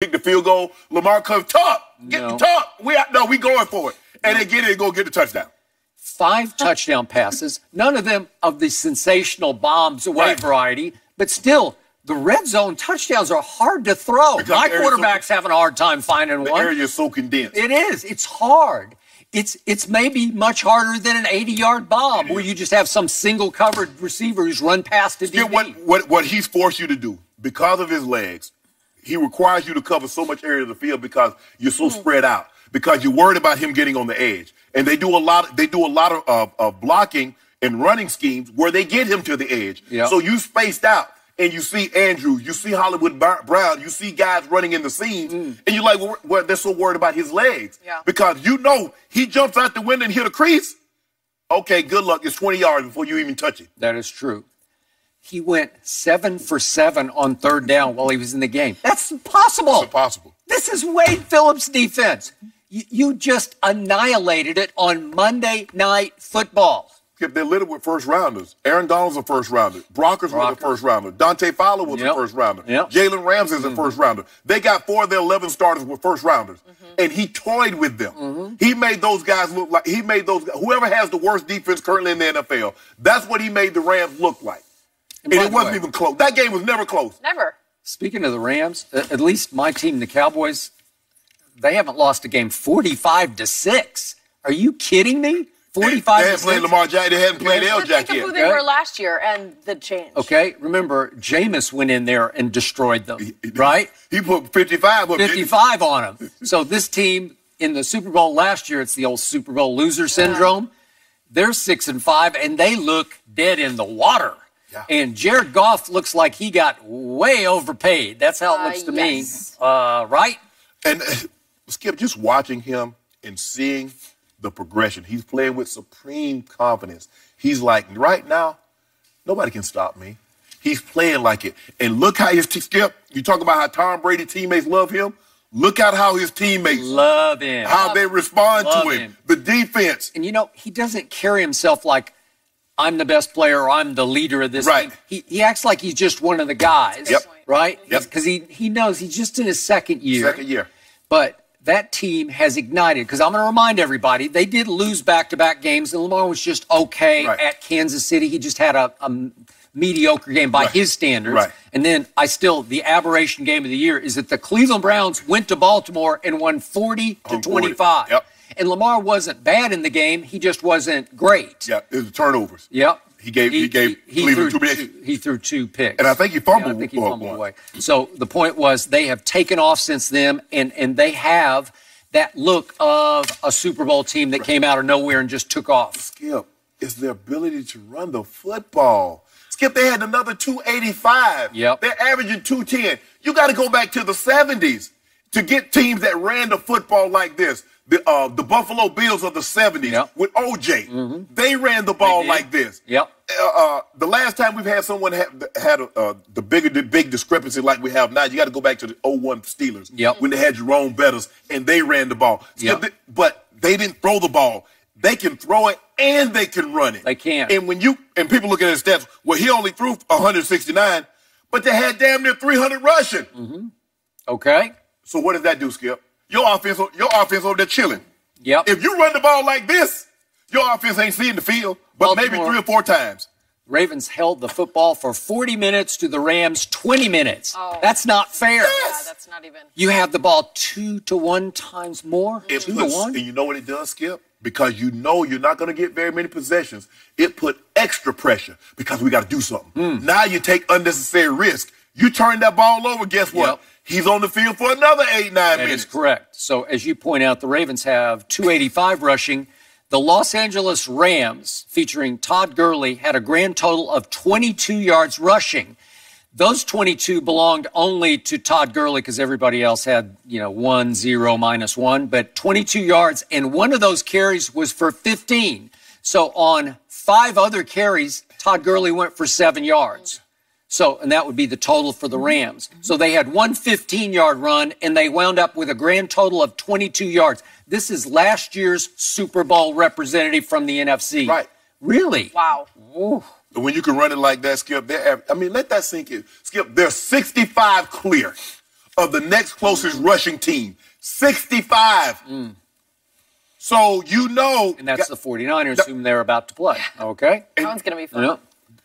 kick the field goal. Lamar comes, top, get the top. We going for it. And they get it and go get the touchdown. 5 touchdown passes, none of them of the sensational bombs away variety, but still, the red zone touchdowns are hard to throw. My quarterback's having a hard time finding one. The area is so condensed. It is. It's hard. It's maybe much harder than an 80-yard bomb where you just have some single-covered receiver who's run past the DB. What he's forced you to do, because of his legs, he requires you to cover so much area of the field because you're so spread out, because you're worried about him getting on the edge. And they do a lot of blocking and running schemes where they get him to the edge. Yep. So you spaced out. And you see Andrews, you see Hollywood Brown, you see guys running in the seams, and you're like, well, they're so worried about his legs. Yeah. Because you know he jumps out the window and hit a crease. Okay, good luck. It's 20 yards before you even touch it. That is true. He went 7 for 7 on 3rd down while he was in the game. That's impossible. It's impossible. This is Wade Phillips' defense. You just annihilated it on Monday Night Football. They're littered with first-rounders. Aaron Donald's a first-rounder. Brockers was a first-rounder. Dante Fowler was a first-rounder. Jalen Ramsey's a first-rounder. They got 4 of their 11 starters with first-rounders. And he toyed with them. He made those guys look like, whoever has the worst defense currently in the NFL, that's what he made the Rams look like. And it wasn't even close. That game was never close. Never. Speaking of the Rams, at least my team, the Cowboys, they haven't lost a game 45-6. Are you kidding me? 45. They hadn't played Lamar Jackson. They hadn't played L. Jack yet. Think of who they were last year and the change. Okay, remember, Jameis went in there and destroyed them, right? He put 55 up. 55 on them. So this team in the Super Bowl last year, it's the old Super Bowl loser syndrome. They're 6-5, and they look dead in the water. Yeah. And Jared Goff looks like he got way overpaid. That's how it looks to me, right? And Skip, just watching him and seeing the progression. He's playing with supreme confidence. He's like, right now, nobody can stop me. He's playing like it. And look how his Skip, you talk about how Tom Brady teammates love him. Look at how his teammates love him. How they respond to him. The defense. And, you know, he doesn't carry himself like, I'm the best player or I'm the leader of this team. He acts like he's just one of the guys. Right? Because he knows he's just in his second year. But that team has ignited, because I'm going to remind everybody, they did lose back-to-back games, and Lamar was just okay at Kansas City. He just had a mediocre game by his standards. And then the aberration game of the year is that the Cleveland Browns went to Baltimore and won 40-25. And Lamar wasn't bad in the game. He just wasn't great. It was the turnovers. He gave Cleveland 2 picks. He threw 2 picks. And I think he fumbled, I think he fumbled away. So the point was they have taken off since then, and they have that look of a Super Bowl team that came out of nowhere and just took off. Skip, it's their ability to run the football. Skip, they had another 285. They're averaging 210. You got to go back to the 70s to get teams that ran the football like this. The Buffalo Bills of the 70s with OJ, they ran the ball like this. The last time we've had someone had the big discrepancy like we have now, you got to go back to the 01 Steelers when they had Jerome Bettis and they ran the ball. But they didn't throw the ball. They can throw it and they can run it. They can. And people look at his stats. Well, he only threw 169, but they had damn near 300 rushing. Okay. So what does that do, Skip? Your offense over there chilling. If you run the ball like this, your offense ain't seeing the field, but maybe 3 or 4 times. Ravens held the football for 40 minutes to the Rams 20 minutes. That's not fair. Yeah, that's not even. You have the ball 2 to 1 times more. 2 to 1. And you know what it does, Skip? Because you know you're not going to get very many possessions. It put extra pressure because we got to do something. Now you take unnecessary risk. You turn that ball over, guess what? He's on the field for another 8-9 minutes. That is correct. So, as you point out, the Ravens have 285 rushing. The Los Angeles Rams, featuring Todd Gurley, had a grand total of 22 yards rushing. Those 22 belonged only to Todd Gurley because everybody else had, 1, 0, -1. But 22 yards, and one of those carries was for 15. So, on 5 other carries, Todd Gurley went for 7 yards. So, and that would be the total for the Rams. So they had one 15-yard run, and they wound up with a grand total of 22 yards. This is last year's Super Bowl representative from the NFC. Really? Wow. Ooh. When you can run it like that, Skip, let that sink in. Skip, they're 65 clear of the next closest rushing team. 65. So you know. And that's the 49ers whom they're about to play. Okay? That one's going to be fun. Yeah.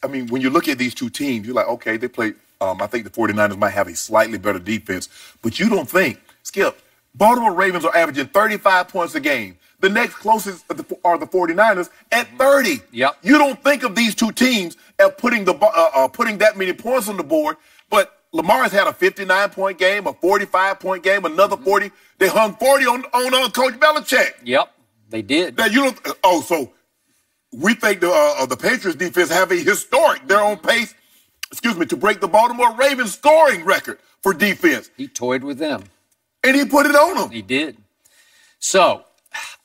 I mean, when you look at these two teams, you're like, okay, they play. I think the 49ers might have a slightly better defense. But you don't think, Skip, Baltimore Ravens are averaging 35 points a game. The next closest are the 49ers at 30. Yep. You don't think of these two teams as putting that many points on the board, but Lamar has had a 59-point game, a 45-point game, another 40. They hung 40 on Coach Belichick. Yep, they did. Now you don't. So we think the Patriots defense have a historic. They're on pace, to break the Baltimore Ravens scoring record for defense. He toyed with them. And he put it on them. He did. So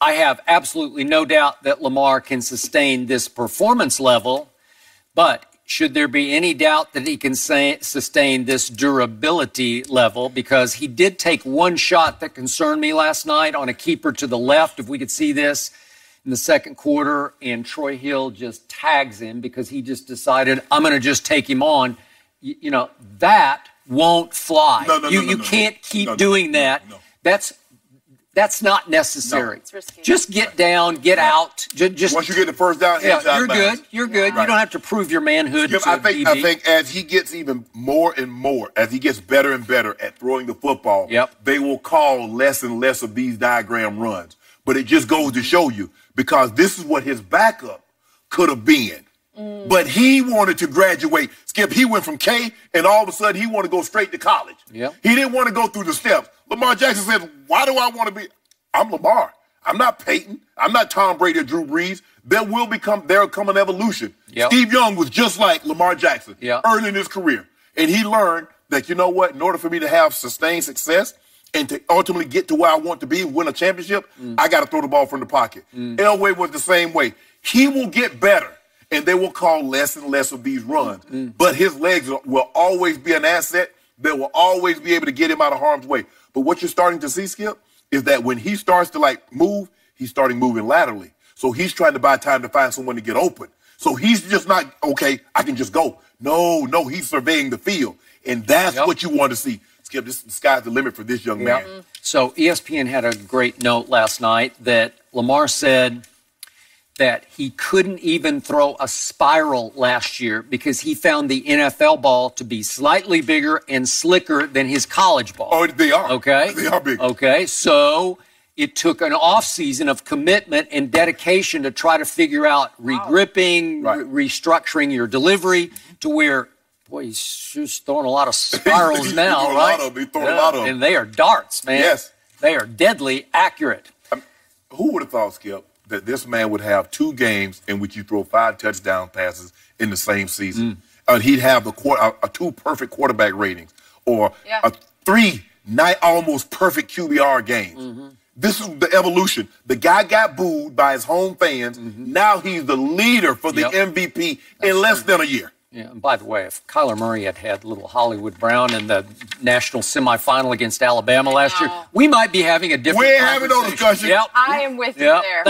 I have absolutely no doubt that Lamar can sustain this performance level, but should there be any doubt that he can sustain this durability level? Because he did take one shot that concerned me last night on a keeper to the left, if we could see this, in the second quarter, and Troy Hill just tags him because he just decided, I'm going to just take him on. You know, that won't fly. You can't keep doing that. No. That's not necessary. It's risky. Just get down, get out. Just once you get the first down, you're good. You're good. Right. You don't have to prove your manhood. Skip, I think as he gets even more and more, as he gets better and better at throwing the football, they will call less and less of these diagram runs. But it just goes to show you, because this is what his backup could have been. But he wanted to graduate. Skip, he went from K, and all of a sudden he wanted to go straight to college. Yep. He didn't want to go through the steps. Lamar Jackson said, why do I want to be? I'm Lamar. I'm not Peyton. I'm not Tom Brady or Drew Brees. There'll come an evolution. Yep. Steve Young was just like Lamar Jackson early in his career. And he learned that, you know what, in order for me to have sustained success and to ultimately get to where I want to be, win a championship, I got to throw the ball from the pocket. Elway was the same way. He will get better, and they will call less and less of these runs. But his legs will always be an asset. They will always be able to get him out of harm's way. But what you're starting to see, Skip, is that when he starts to, move, he's starting moving laterally. So he's trying to buy time to find someone to get open. So he's just not, okay, I can just go. No, he's surveying the field. And that's what you want to see. Skip, the sky's the limit for this young man. So ESPN had a great note last night that Lamar said that he couldn't even throw a spiral last year because he found the NFL ball to be slightly bigger and slicker than his college ball. Oh, they are. Okay. They are big. Okay. So it took an offseason of commitment and dedication to try to figure out regripping, restructuring your delivery to where, boy, he's just throwing a lot of spirals now, right? He's throwing a lot of them. And they are darts, man. Yes. They are deadly accurate. Who would have thought, Skip, that this man would have 2 games in which you throw 5 touchdown passes in the same season? He'd have a 2 perfect quarterback ratings or a 3 almost perfect QBR games. This is the evolution. The guy got booed by his home fans. Now he's the leader for the MVP in less than a year. Yeah, and by the way, if Kyler Murray had little Hollywood Brown in the national semifinal against Alabama last year, we might be having a different We're having no discussion. Yep. I am with you there.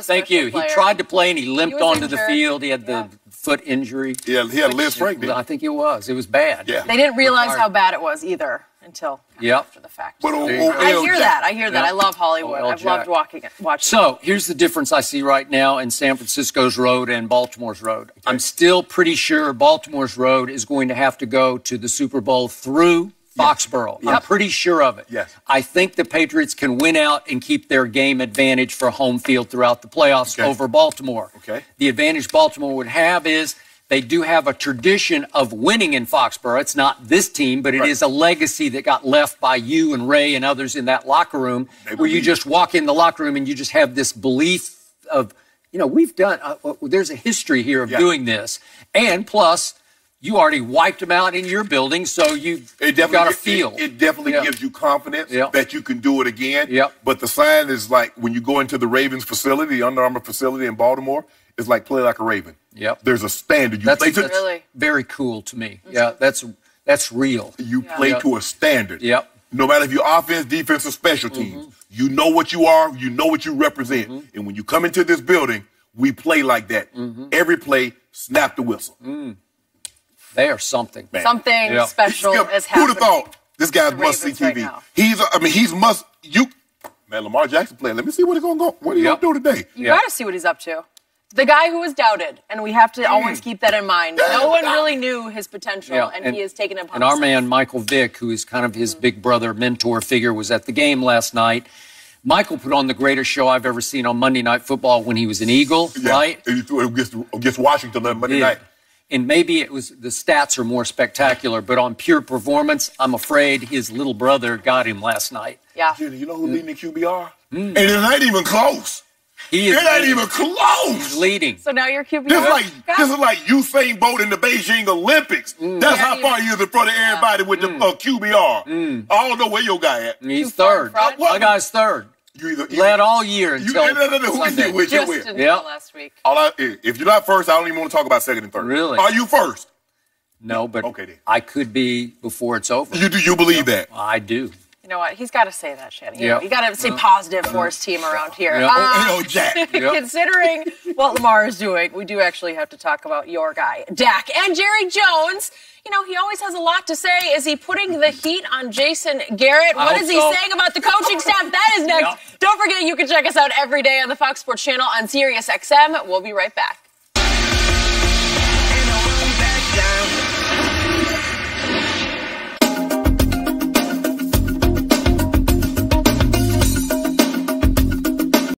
Thank you. He tried to play and he limped onto the field. He had the foot injury. Yeah, he had Liz Frank. I think it was. It was bad. Yeah. They didn't realize how bad it was either until after the fact. But I hear that. I love Hollywood. I've loved watching. So here's the difference I see right now in San Francisco's road and Baltimore's road. Okay. I'm still pretty sure Baltimore's road is going to have to go to the Super Bowl through Foxborough. I'm pretty sure of it. Yes. I think the Patriots can win out and keep their game advantage for home field throughout the playoffs over Baltimore. Okay. The advantage Baltimore would have is they do have a tradition of winning in Foxborough. It's not this team, but it is a legacy that got left by you and Ray and others in that locker room where you just walk in the locker room and you just have this belief of, we've done, there's a history here of doing this. And plus, you already wiped them out in your building, so you've got a feel. It definitely gives you confidence that you can do it again. But the sign is like when you go into the Ravens facility, the Under Armour facility in Baltimore, it's like play like a Raven. There's a standard. That's really very cool to me. Yeah, that's real. You play to a standard. No matter if you're offense, defense, or special teams, you know what you are, you know what you represent. And when you come into this building, we play like that. Every play, snap the whistle. They are something. Man. Something special is happening. Who'd have thought This guy's must-see TV. Man, Lamar Jackson playing. Let me see what he's going to do today. You got to see what he's up to. The guy who was doubted, and we have to always keep that in mind. No one really knew his potential, and he has taken it upon himself. And our man, Michael Vick, who is kind of his big brother, mentor figure, was at the game last night. Michael put on the greatest show I've ever seen on Monday Night Football when he was an Eagle, right? He threw it against Washington on Monday night. And maybe it was the stats are more spectacular, but on pure performance, I'm afraid his little brother got him last night. Yeah. Jenny, you know who's leading the QBR? And it ain't even close. It ain't even close. He's leading. So now you're QB. This is like Usain Bolt in the Beijing Olympics. That's how far he is in front of everybody with the QBR. I don't know where your guy at. He's third. My guy's third. Led all year until Sunday. Just until last week. If you're not first, I don't even want to talk about second and third. Really? Are you first? No, but I could be before it's over. You believe that? I do. You know what? He's got to say that, Shannon. You got to say positive for his team around here. Jack. Considering what Lamar is doing, we do actually have to talk about your guy, Dak. And Jerry Jones, you know, he always has a lot to say. Is he putting the heat on Jason Garrett? What is he saying about the coaching staff? That is next. Don't forget, you can check us out every day on the Fox Sports Channel on Sirius XM. We'll be right back.